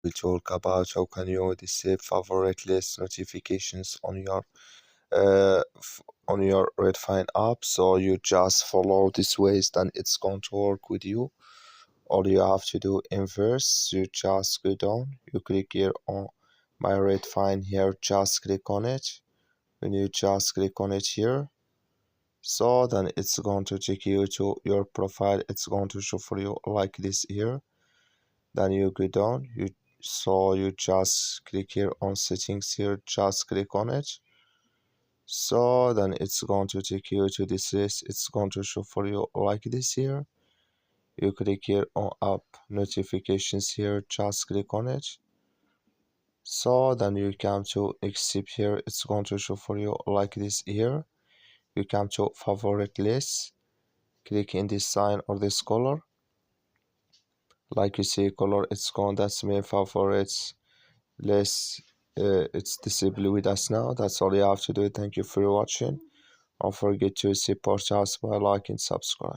We talk about how can you disable favorite list notifications on your Redfin app. So you just follow this ways, then it's going to work with you. All you have to do inverse, you just go down, you click here on my Redfin here, just click on it. When you just click on it here, so then it's going to take you to your profile. It's going to show for you like this here. Then you go down, you just click here on settings here, just click on it. So then it's going to take you to this list. It's going to show for you like this here. You click here on app notifications here, just click on it. So then you come to accept here. It's going to show for you like this here. You come to favorite list, click in this sign or this color. Like you see color, it's gone, that's my favorites list. It's disabled with us now. That's all you have to do. Thank you for watching. Don't forget to support us by liking, subscribe.